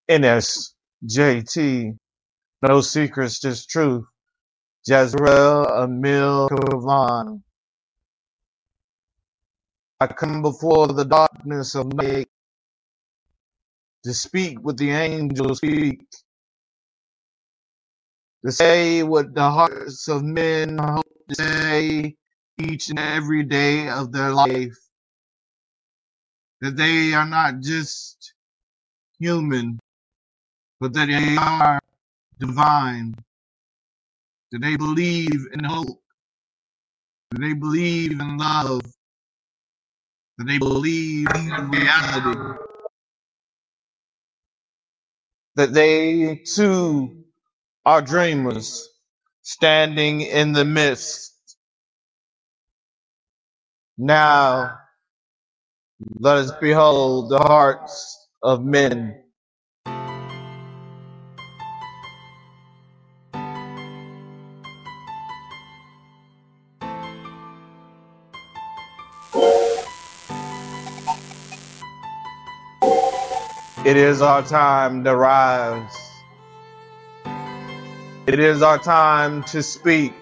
NSJT, no secrets, just truth. Jezreel, Emil, Kavan. I come before the darkness of night to speak what the angels speak, to say what the hearts of men hope to say each and every day of their life, that they are not just human, but that they are divine, that they believe in hope, that they believe in love, that they believe in reality, that they too are dreamers standing in the midst. Now let us behold the hearts of men. It is our time to rise. It is our time to speak.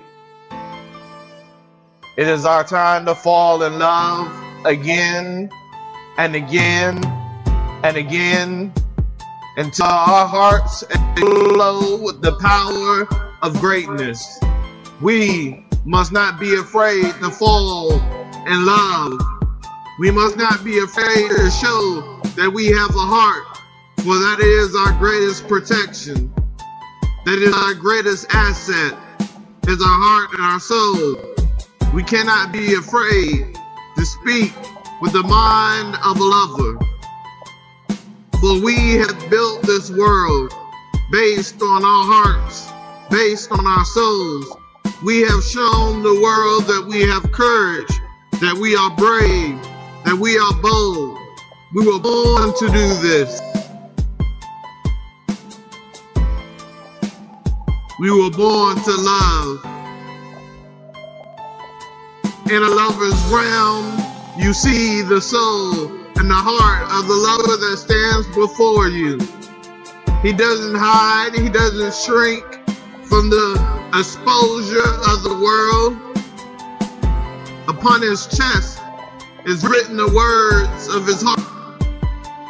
It is our time to fall in love again and again and again until our hearts glow with the power of greatness. We must not be afraid to fall in love. We must not be afraid to show that we have a heart, for that is our greatest protection. That is our greatest asset, is our heart and our soul. We cannot be afraid to speak with the mind of a lover. For we have built this world based on our hearts, based on our souls. We have shown the world that we have courage, that we are brave, that we are bold. We were born to do this. We were born to love. In a lover's realm, you see the soul and the heart of the lover that stands before you. He doesn't hide, he doesn't shrink from the exposure of the world. Upon his chest is written the words of his heart.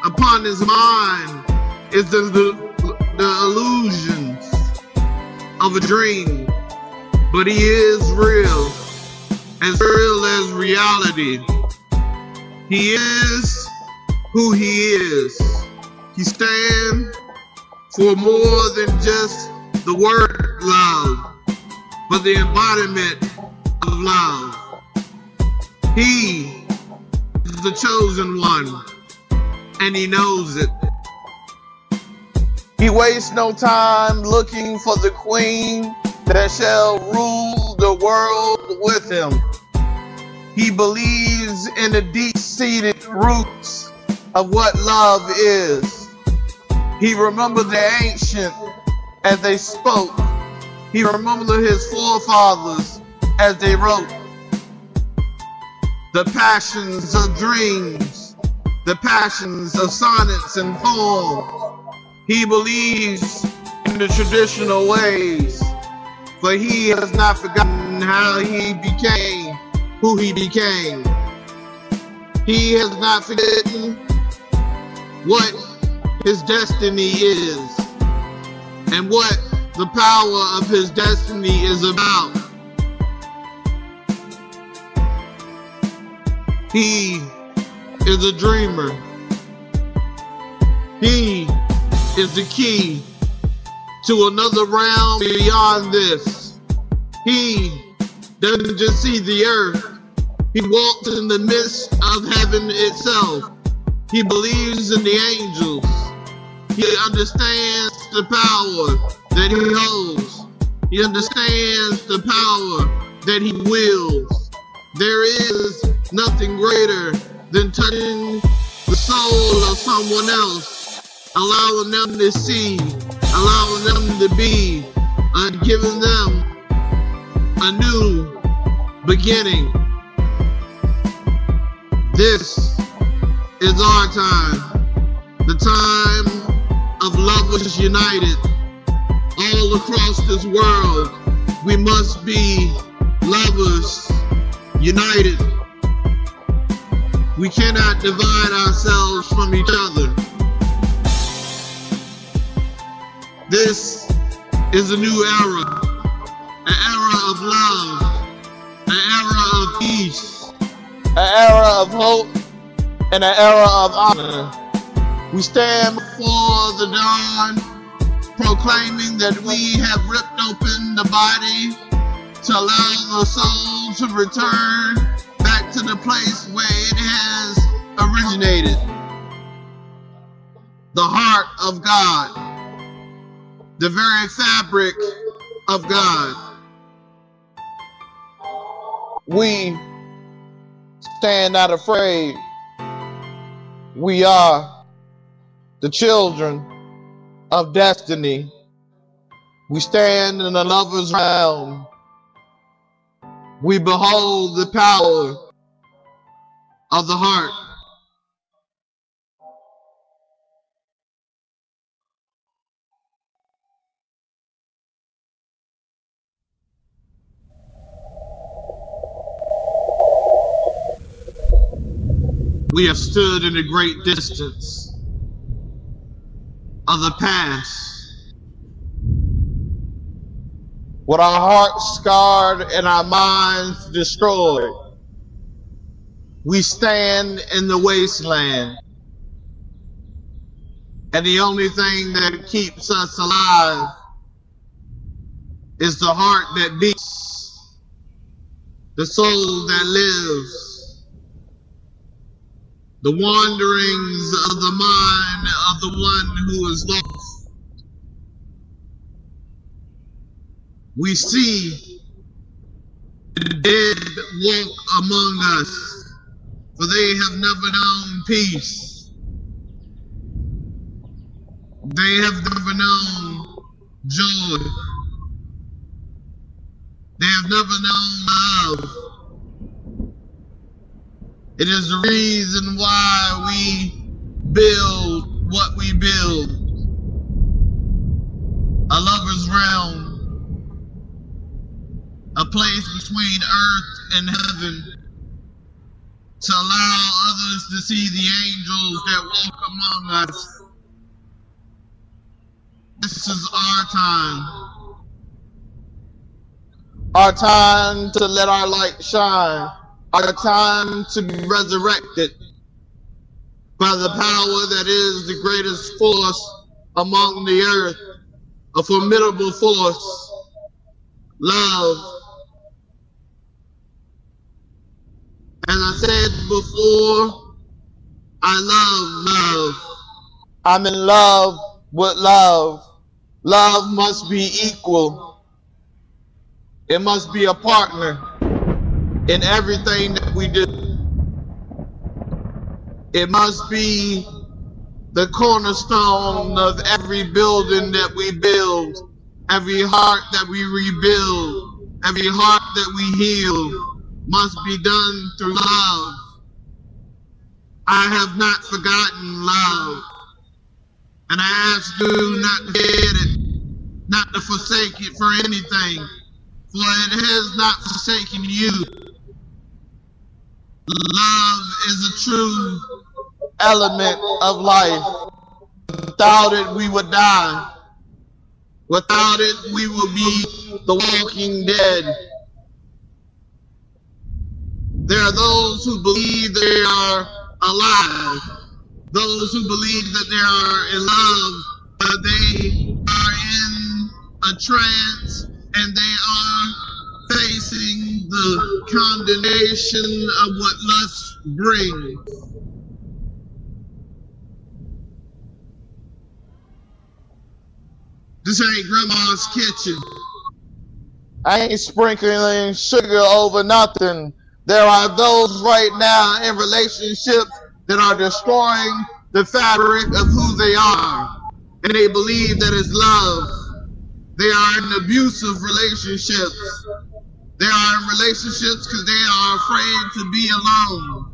Upon his mind is the illusions of a dream. But he is real as reality. He is who he is. He stands for more than just the word love, but the embodiment of love. He is the chosen one, and he knows it. He wastes no time looking for the queen that shall rule the world with him. He believes in the deep-seated roots of what love is. He remembered the ancient as they spoke. He remembered his forefathers as they wrote. The passions of dreams, the passions of sonnets and poems. He believes in the traditional ways, for he has not forgotten how he became who he became. He has not forgotten what his destiny is and what the power of his destiny is about. He is a dreamer. He is the key to another realm beyond this. He doesn't just see the earth. He walks in the midst of heaven itself. He believes in the angels. He understands the power that he holds. He understands the power that he wields. There is nothing greater than touching the soul of someone else, allowing them to see, allowing them to be, and giving them a new beginning. This is our time, the time of lovers united all across this world. We must be lovers united. We cannot divide ourselves from each other. This is a new era, an era of love, an era of peace, an era of hope, and an era of honor. We stand before the dawn, proclaiming that we have ripped open the body to allow the soul to return back to the place where it has originated. The heart of God, the very fabric of God. We stand not afraid. We are the children of destiny. We stand in a lover's realm. We behold the power of the heart. We have stood in a great distance of the past, with our hearts scarred and our minds destroyed. We stand in the wasteland, and the only thing that keeps us alive is the heart that beats, the soul that lives, the wanderings of the mind of the one who is lost. We see the dead walk among us, for they have never known peace. They have never known joy. They have never known love. It is the reason why we build what we build. A lover's realm, a place between earth and heaven, to allow others to see the angels that walk among us. This is our time to let our light shine. Our time to be resurrected by the power that is the greatest force among the earth, a formidable force, love. As I said before, I love love. I'm in love with love. Love must be equal. It must be a partner in everything that we do. It must be the cornerstone of every building that we build, every heart that we rebuild, every heart that we heal must be done through love. I have not forgotten love, and I ask you not to forget it, not to forsake it for anything, for it has not forsaken you. Love is a true element of life. Without it, we would die. Without it, we will be the walking dead. There are those who believe they are alive, those who believe that they are in love, but they are in a trance and they are facing the condemnation of what lust brings. This ain't grandma's kitchen. I ain't sprinkling sugar over nothing. There are those right now in relationships that are destroying the fabric of who they are. And they believe that it's love. They are in abusive relationships. They are in relationships because they are afraid to be alone.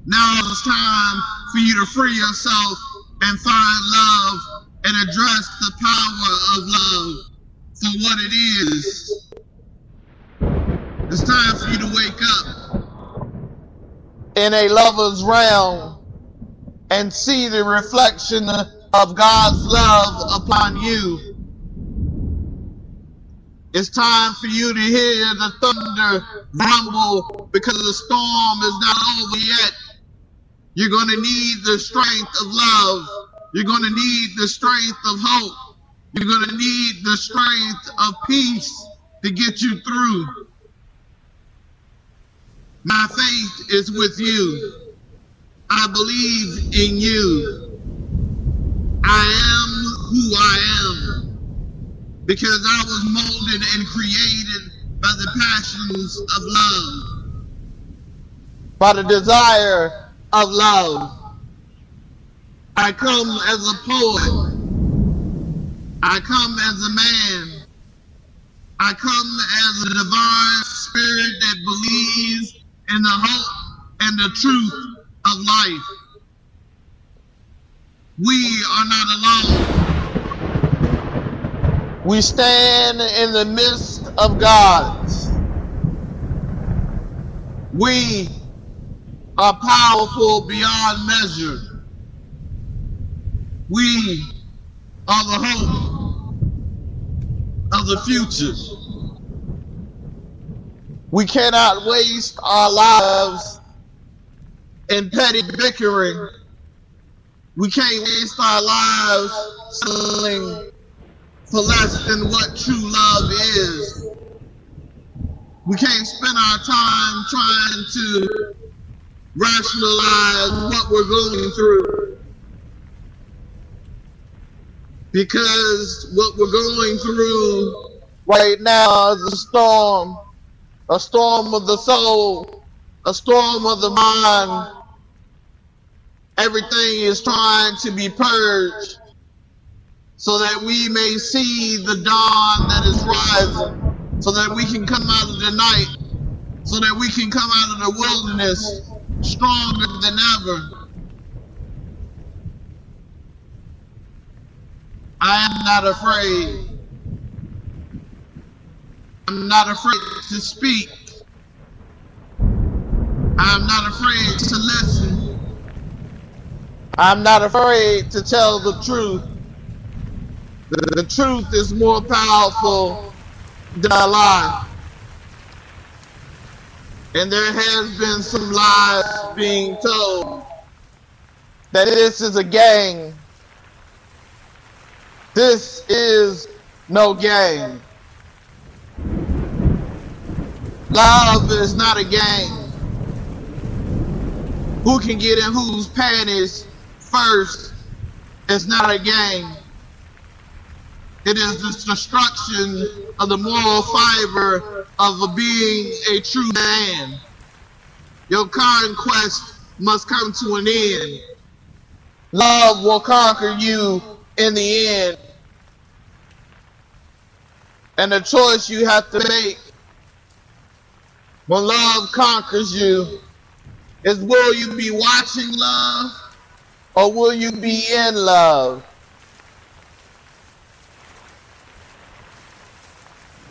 Now it's time for you to free yourself and find love and address the power of love for what it is. It's time for you to wake up in a lover's realm and see the reflection of God's love upon you. It's time for you to hear the thunder rumble because the storm is not over yet. You're going to need the strength of love. You're going to need the strength of hope. You're going to need the strength of peace to get you through. My faith is with you. I believe in you. I am who I am because I was molded and created by the passions of love, by the desire of love. I come as a poet. I come as a man. I come as a divine spirit that believes in the hope and the truth of life. We are not alone. We stand in the midst of gods. We are powerful beyond measure. We are the hope of the future. We cannot waste our lives in petty bickering. We can't waste our lives settling for less than what true love is. We can't spend our time trying to rationalize what we're going through, because what we're going through right now is a storm of the soul, a storm of the mind. Everything is trying to be purged so that we may see the dawn that is rising, so that we can come out of the night, so that we can come out of the wilderness stronger than ever. I am not afraid. I'm not afraid to speak. I'm not afraid to listen. I'm not afraid to tell the truth. The truth is more powerful than a lie. And there has been some lies being told that this is a game. This is no game. Love is not a game. Who can get in whose panties first is not a game. It is the destruction of the moral fiber of being a true man. Your conquest must come to an end. Love will conquer you in the end. And the choice you have to make when love conquers you is, will you be watching love or will you be in love?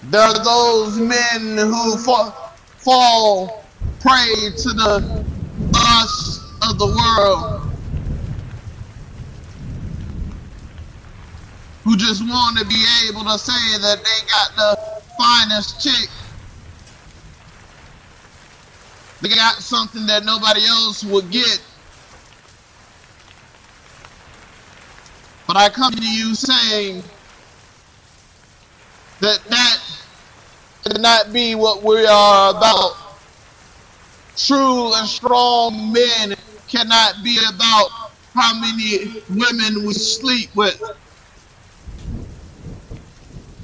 There are those men who fall prey to the lust of the world, who just want to be able to say that they got the finest chick. They got something that nobody else would get. But I come to you saying that cannot be what we are about. True and strong men cannot be about how many women we sleep with.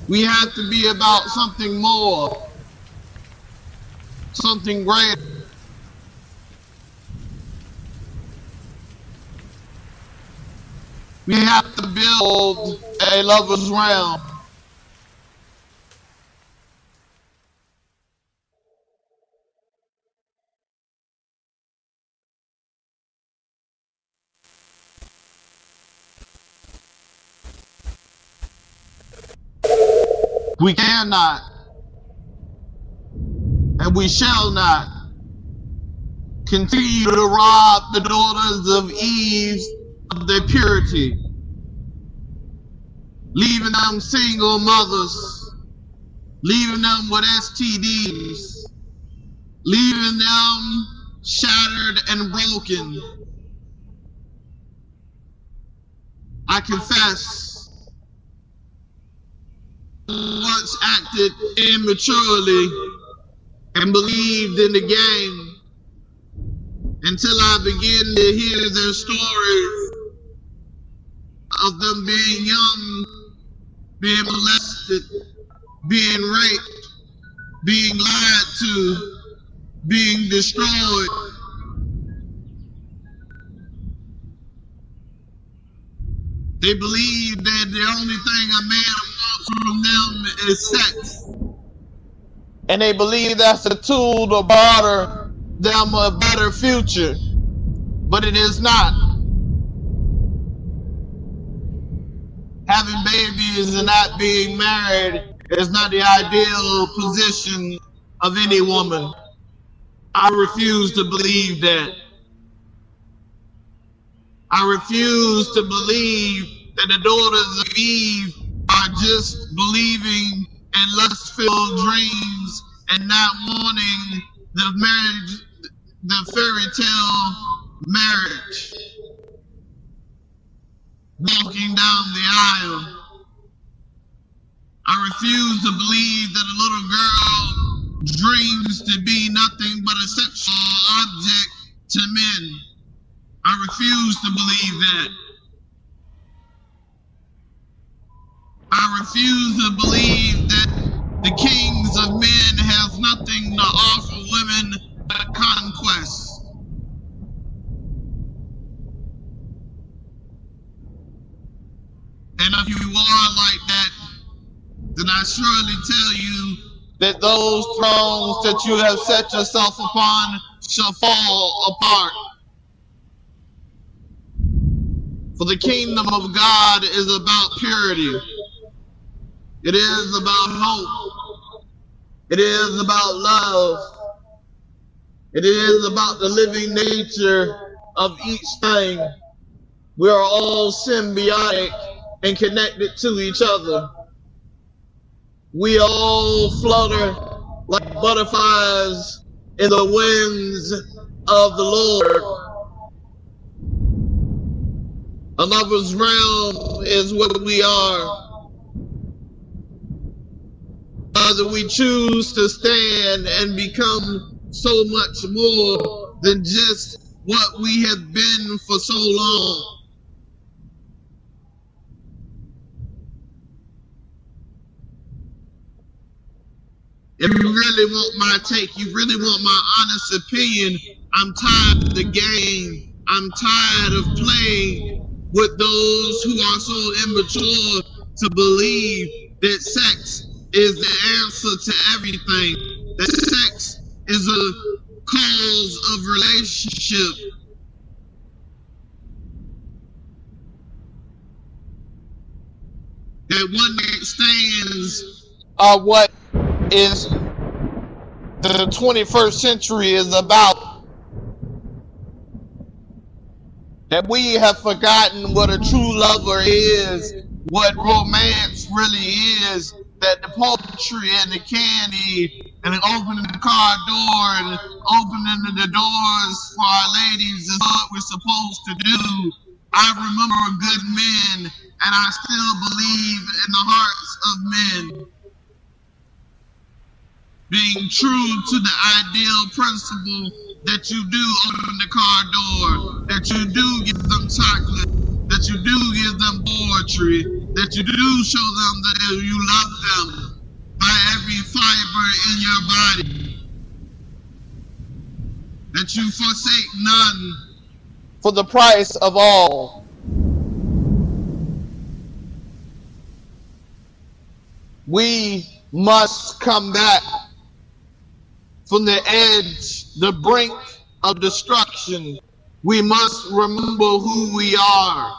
We have to be about something more, something greater. We have to build a lover's realm. We cannot, and we shall not continue to rob the daughters of Eve of their purity, leaving them single mothers, leaving them with STDs, leaving them shattered and broken. I confess, once acted immaturely and believed in the game until I began to hear their stories of them being young, being molested, being raped, being lied to, being destroyed. They believe that the only thing a man wants from them is sex. And they believe that's a tool to barter them a better future. But it is not. Having babies and not being married is not the ideal position of any woman. I refuse to believe that. I refuse to believe that the daughters of Eve are just believing in lust-filled dreams and not wanting the marriage, the fairy tale marriage. Walking down the aisle. I refuse to believe that a little girl dreams to be nothing but a sexual object to men. I refuse to believe that. I refuse to believe that the kings of men have nothing to offer women but conquest. And if you are like that, then I surely tell you that those thrones that you have set yourself upon shall fall apart. For the kingdom of God is about purity. It is about hope. It is about love. It is about the living nature of each thing. We are all symbiotic and connected to each other. We all flutter like butterflies in the winds of the Lord. A lover's realm is what we are. Whether we choose to stand and become so much more than just what we have been for so long. If you really want my take, you really want my honest opinion, I'm tired of the game. I'm tired of playing with those who are so immature to believe that sex is the answer to everything. That sex is a cause of relationship. That one night stands are what is the 21st century is about. That we have forgotten what a true lover is, what romance really is, that the poetry and the candy and opening the car door and opening the doors for our ladies is what we're supposed to do. I remember good men, and I still believe in the hearts of men. Being true to the ideal principle that you do open the car door, that you do give them chocolate, that you do give them poetry, that you do show them that you love them by every fiber in your body, that you forsake none for the price of all. We must come back from the edge, the brink of destruction. We must remember who we are.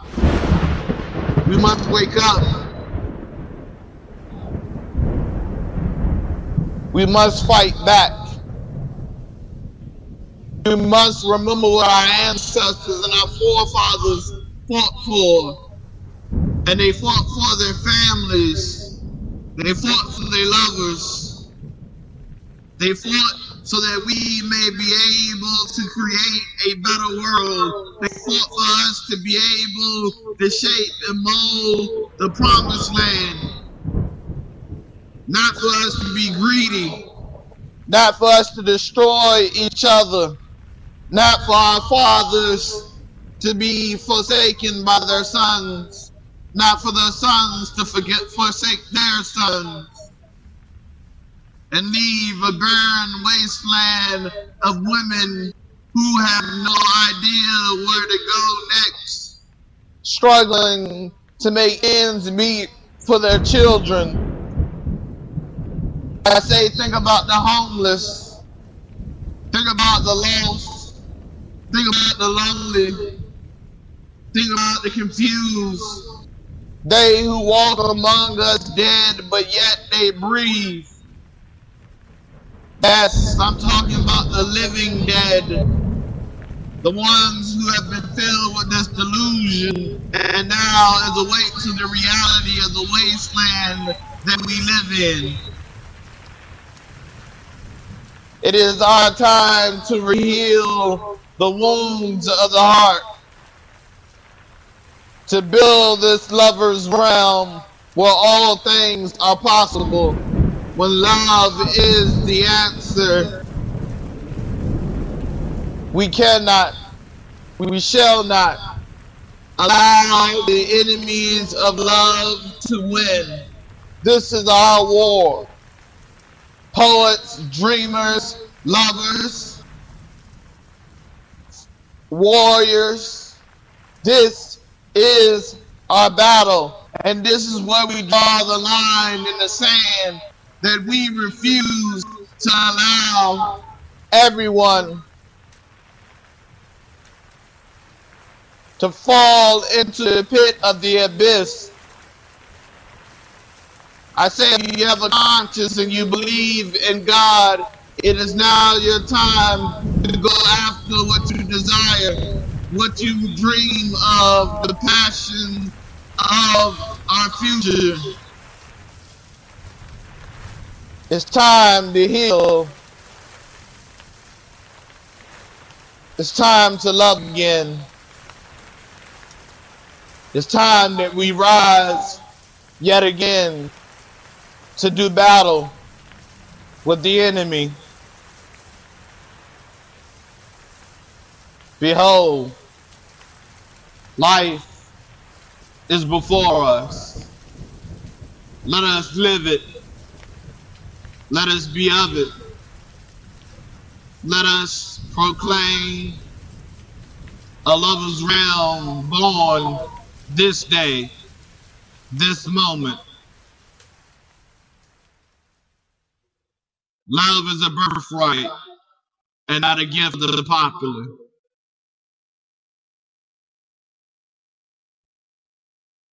We must wake up. We must fight back. We must remember what our ancestors and our forefathers fought for. And they fought for their families. They fought for their lovers. They fought so that we may be able to create a better world. They fought for us to be able to shape and mold the promised land. Not for us to be greedy. Not for us to destroy each other. Not for our fathers to be forsaken by their sons. Not for their sons to forsake their sons. And leave a barren wasteland of women who have no idea where to go next, struggling to make ends meet for their children. I say, think about the homeless, think about the lost, think about the lonely, think about the confused, they who walk among us dead, but yet they breathe. Yes, I'm talking about the living dead, the ones who have been filled with this delusion and now is awake to the reality of the wasteland that we live in. It is our time to heal the wounds of the heart, to build this lover's realm where all things are possible. When love is the answer, we cannot, we shall not allow the enemies of love to win. This is our war. Poets, dreamers, lovers, warriors, this is our battle. And this is where we draw the line in the sand, that we refuse to allow everyone to fall into the pit of the abyss. I say, if you have a conscience and you believe in God, it is now your time to go after what you desire, what you dream of, the passion of our future. It's time to heal. It's time to love again. It's time that we rise yet again to do battle with the enemy. Behold, life is before us. Let us live it. Let us be of it. Let us proclaim a lover's realm born this day, this moment. Love is a birthright and not a gift of the popular.